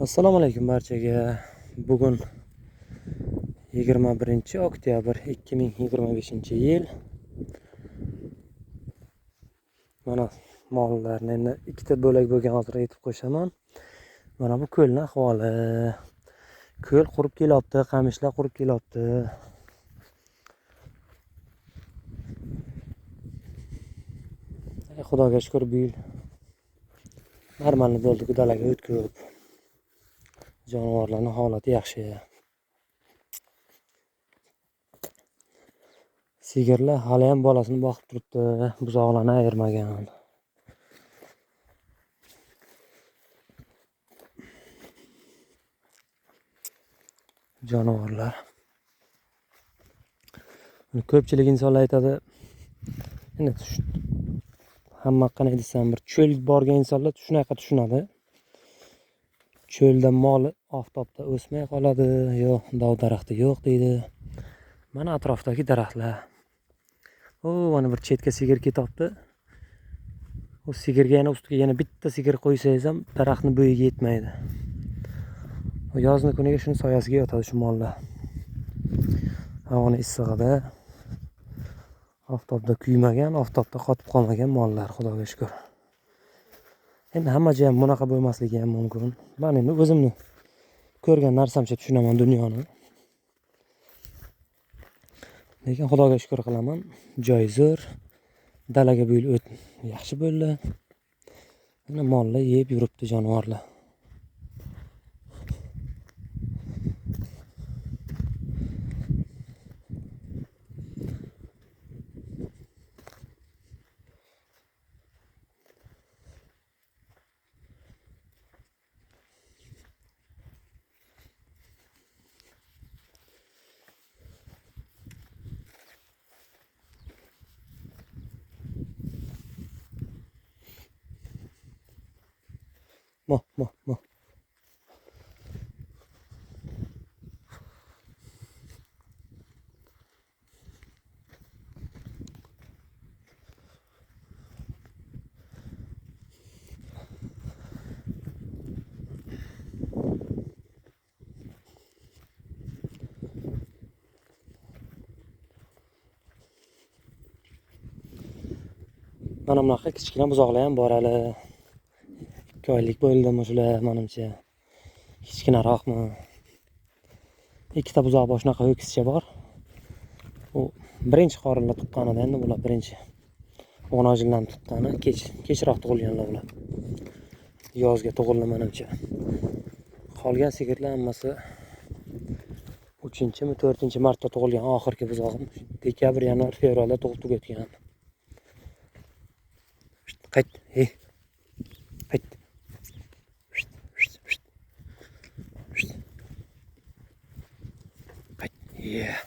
Assalomu alaykum barchaga. Bugun 21-oktyabr 2025-yil. Mana mollarni endi ikkita bo'lak bo'lgan hozir aytib qo'yshaman. Mana bu ko'lning ahvoli. Ko'l qurib kelyapti, qamishlar qurib kelyapti. Xudoga shukr, bu yil normal bo'ldi, dalaga o't ko'p. Jonivorlarning holati yaxshi. Sigirlar hali ham bolasini boqib turibdi, buzoqlarni ayirmagan. Jonivorlar. Ko'pchilik insonlar aytadi, endi hamma qanday desam, bir cho'l borgan insonlar shunaqa tushunadi. Cho'lda mol oftobda o'smay qoladi, yo'q, dov daraxti yo'q deydi. Mana atrofdagi daraxtlar. Mana bir chetga sigir ketyapti. U sigirga yana ustiga yana bitta sigir qo'ysangiz ham daraxtning bo'yiga yetmaydi. Yozni kuniga shuni soyasiga yotadi shu mollar. Havoni issig'ida, oftobda kuymagan, oftobda qotib qolmagan mollar, xudoga shukr. Endi hammacha ham bunaqa bo'lmasligi ham mumkin. Men endi o'zimni ko'rgan narsamcha tushunaman dunyoni. Lekin xudoga shukr qilaman, joy zo'r, dalaga bu yil o't yaxshi bo'ldi. Mana mollar yeb yuribdi, jonivorlar. Mo. Mana bunaqa kichkina buzoqlar ham bor hali. 2 oylik bo'ldimi shular, menimcha. Kichkinaroqmi? Ikkita buzoq bor, shunaqa ho'kizcha bor. U birinchi qorinlar tuqqanida, endi bular birinchi 10 yildan tuqqani, kechroq tug'ilganlar bular. Yozga tug'ildi menimcha. Qolgan sigirlar hammasi 3-mi, 4-marta tug'ilgan. Oxirgi buzog'im dekabr, yanvar, fevralda tug'ib tugatgan. Qayt. Qayt. Yeah.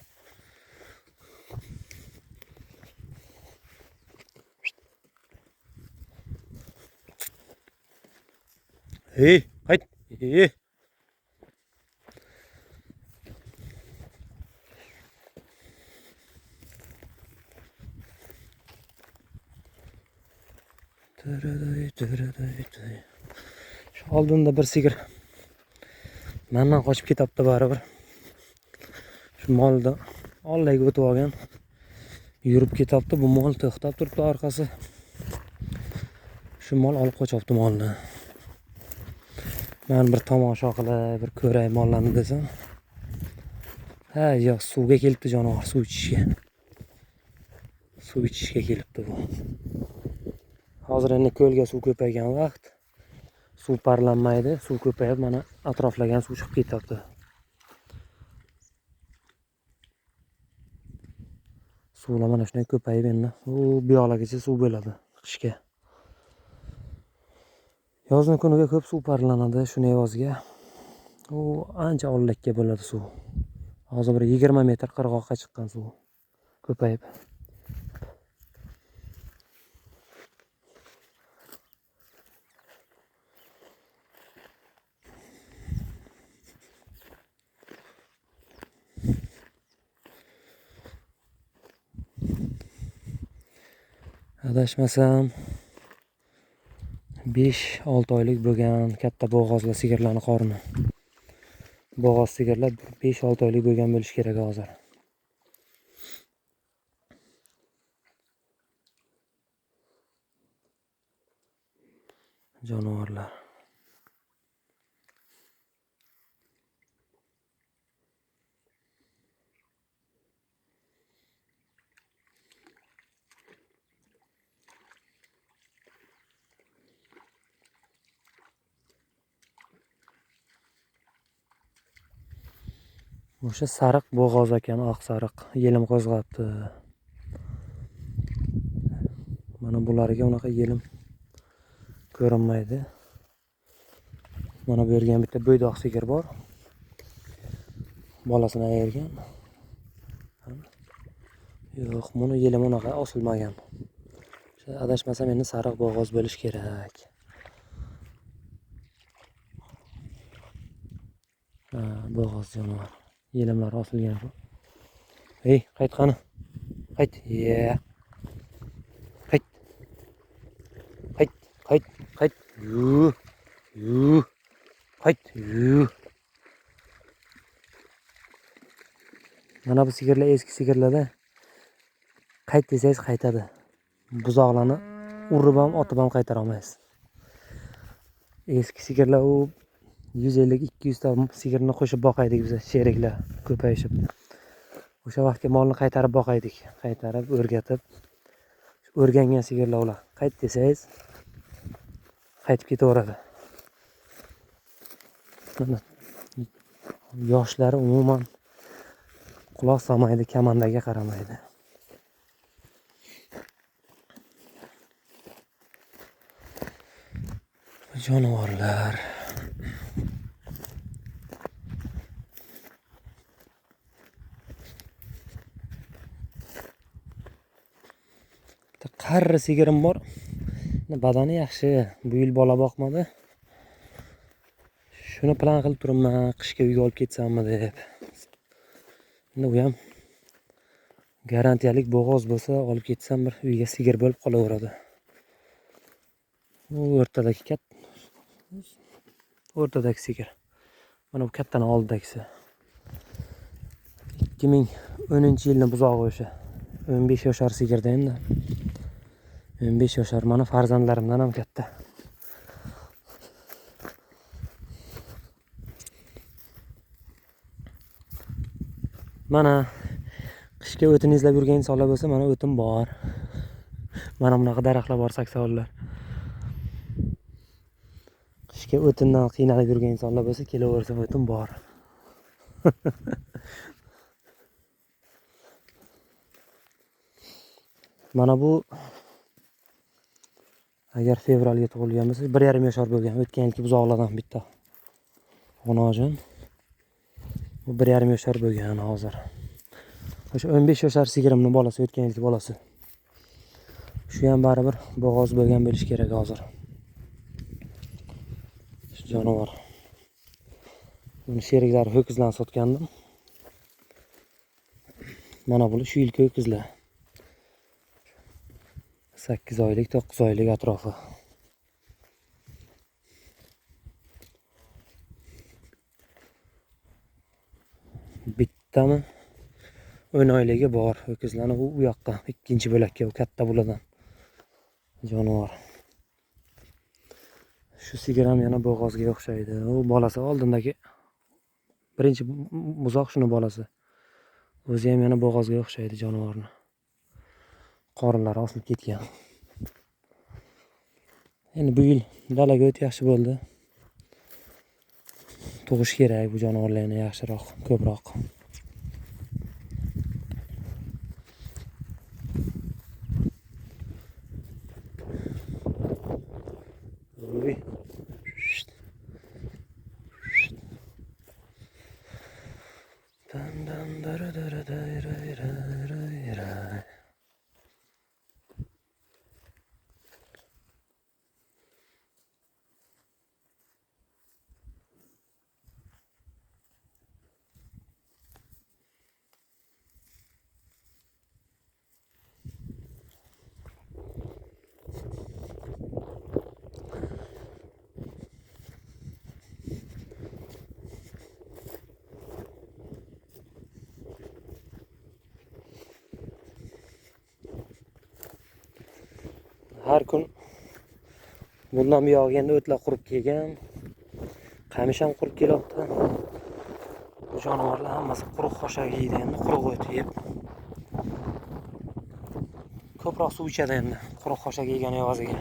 Qayt. Şu oldinda bir sigir mendan qochib ketyapti baribir. Shu molda ollaga o'tib olgan. Yurib ketyapti, bu mol to'xtab turibdi orqasi. Shu mol olib qochyapti molni. Men bir tomosha qilib, bir ko'ray mollarni desam. Yo'q, suvga kelibdi jonivor, suv ichishga. Suv ichishga kelibdi bu. Hozir endi ko'lga suv ko'paygan vaqt. Suv parlanmaydi, suv ko'payib mana atroflagan suv chiqib ketyapti. Suvlar mana shunday ko'payib endi bu yoqlargacha suv bo'ladi qishga. Yozning kuniga ko'p suv parlanadi shuni evozga. U ancha ollakka bo'ladi suv. Hozir bir 20 metr qirg'oqqa chiqqan suv ko'payib. Adashmasam 5-6 oylik bo'lgan katta bo'g'ozli sigirlarning qorni. Bo'g'oz sigirlar 5-6 oylik bo'lgan bo'lishi kerak hozir. Jonivorlar. O'sha sariq bo'g'oz ekan, oq sariq. Yelim qo'zg'abdi. Mana bularga unaqa yelim ko'rinmaydi. Mana bu yerga bitta bo'ydoq sigir bor. Bolasini ayirgan. Yo'q, buni yelim unaqa osilmagan. Adashmasam endi sariq bo'g'oz bo'lish kerak. Bo'g'oz jonivor. Yelimlar osilgan. Ey, qayt qani. Qayt. Qayt. Qayt. Qayt. Mana bu sigirlar eski sigirlarda qayt desangiz qaytadi. Buzoqlarni urib ham, otib ham qaytara olmaysiz. Eski sigirlar u 150-200 ta sigirni qo'shib boqaydik biz, sheriklar ko'payishib. O'sha vaqtga molni qaytarib boqaydik, qaytarib o'rgatib. O'rgangan sigirlar ular. Qayt desangiz qaytib ketaveradi. Yoshlari umuman quloq solmaydi, kamandaga qaramaydi. Jonivorlar. Qarri sigirim bor. Badani yaxshi. Bu yil bola boqmadi. Shuni plan qilib turibman, qishga uyga olib ketsammi deb. Endi u ham garantiyalik bo'g'oz bo'lsa, olib ketsam bir uyga sigir bo'lib qolaveradi. Bu o'rtadagi sigir. Mana bu kattani oldidagisi. 2010-yilning buzog'i o'sha. 15 yoshar sigirda endi. 15 yoshar, mana farzandlarimdan ham katta. Mana qishga o'tin izlab yurgan insonlar bo'lsa, mana o'tin bor. Mana bunaqa daraxtlar bor, saksovullar. Qishga o'tindan qiynalib yurgan insonlar bo'lsa, kelaversa o'tin bor. Mana bu agar fevralga tug'ilgan bo'lsa, 1,5 yoshar bo'lgan. O'tgan yilgi buzoqlardan bitta. Onajon. Bu 1,5 yoshar bo'lgan hozir. O'sha 15 yoshar sigirimning bolasi, o'tgan yilgi bolasi. Shu ham baribir bo'g'oz bo'lgan bo'lish kerak hozir. Jonivor. Buni sheriklar ho'kizlarni sotgandim. Mana bu shu yilgi ho'kizlar. 8 oylik, 9 oylik atrofi. Bittami 10 oyligi bor ho'kizlarni u yoqqa, ikkinchi bo'lakka, u katta buladan. Jonivor. Shu sigir ham yana bo'g'ozga o'xshaydi. U bolasi oldindagi birinchi buzoq shuni bolasi. O'zi ham yana bo'g'ozga o'xshaydi jonivorni. Qorinlari osilib ketgan. Endi bu yil dalaga o't yaxshi bo'ldi. Tug'ish kerak bu jonivorlarni yaxshiroq, ko'proq. har kun bundan buyog'iga endi o'tlar qurib kelgan. Qamish ham qurib kelyapti. Bu jonivorlar hammasi quruq xoshaga yeydi endi, quruq o't yeb. Ko'proq suv ichadi endi, quruq xoshaga yegan evaziga.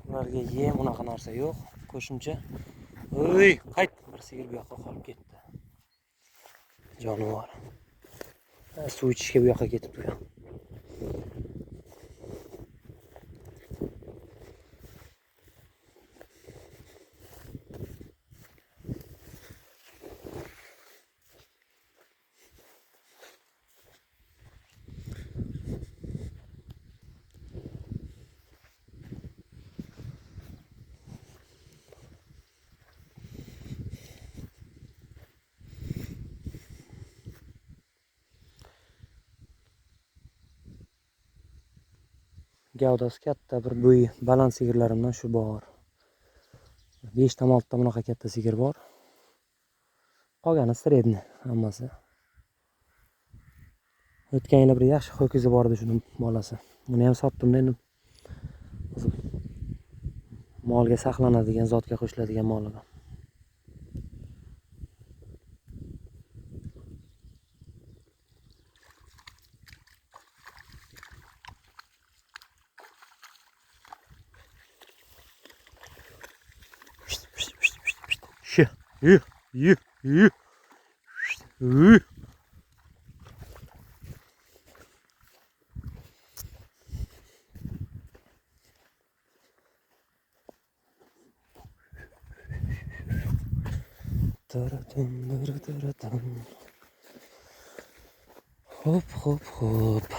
Ularga yem unaqa narsa yo'q. Qo'shimcha. Oy, qayt. Bir sigir bu yoqqa qolib ketdi. Jonivor. Suv ichishga bu yoqqa ketibdi u. Gavdasi katta, bir bo'yi baland sigirlarimdan shu bor. 5 ta 6 ta bunaqa katta sigir bor. Qolgani sredni hammasi. O'tgan yili bir yaxshi ho'kizi bor edi shuning bolasi. Uni ham sotdim-da endi. Molga saqlanadigan, zotga qo'shiladigan moliga. Şu, yu. Hop.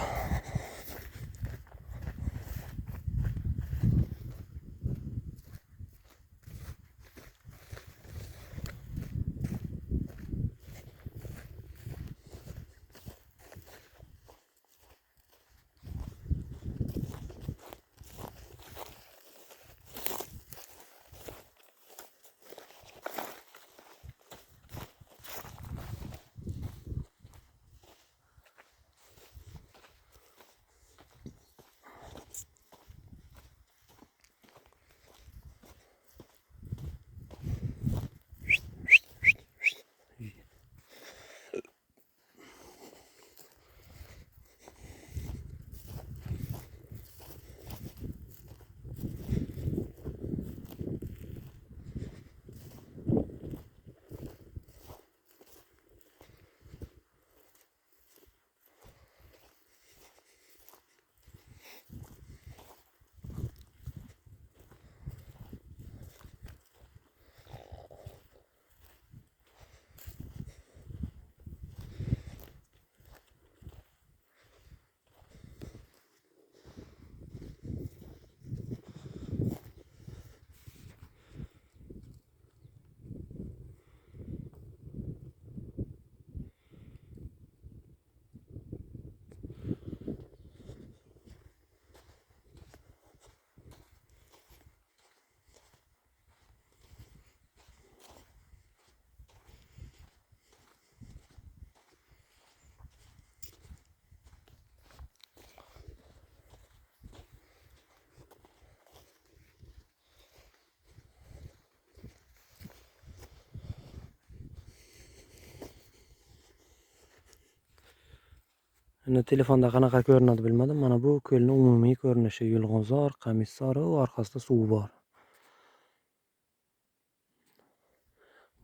Endi telefonda qanaqa ko'rinadi bilmadim. Mana bu ko'lning umumiy ko'rinishi. Yulg'unzor, Qamishzor, u orqasida suv bor.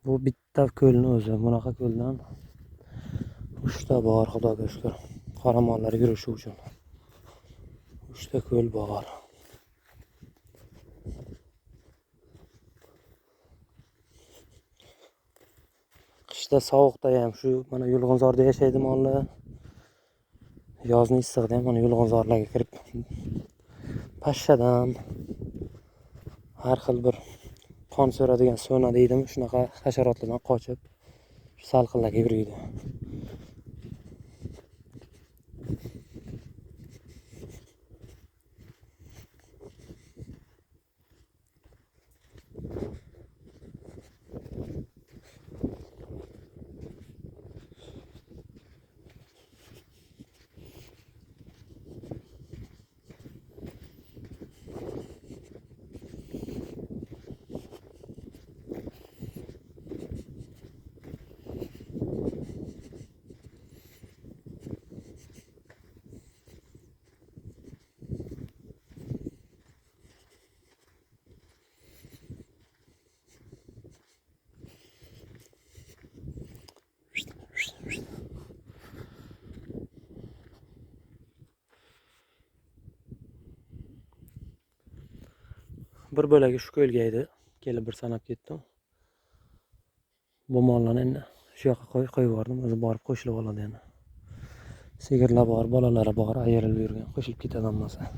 Bu bitta ko'lning o'zi. Bunaqa ko'ldan 3 ta bor, xudoga shukr. Qoramollar yurishi uchun. 3 ta ko'l bor. Qishda sovuqda ham shu mana Yulg'unzorda yashaydi mollar. Yozni issiqda ham mana Yulg'unzorlarga kirib pashshadan har xil bir qon so'radigan so'na deydimi, shunaqa hasharotlardan qochib salqinlarga yuriydi. bir bo'lagi shu ko'lga edi. Kelib bir sanab ketdim. Bu mollarni endi shu yoqqa qo'yib yubordim. O'zi borib qo'shilib oladi endi. Sigirlar bor, bolalari bor, ayrilib yurgan, qo'shilib ketadi hammasi.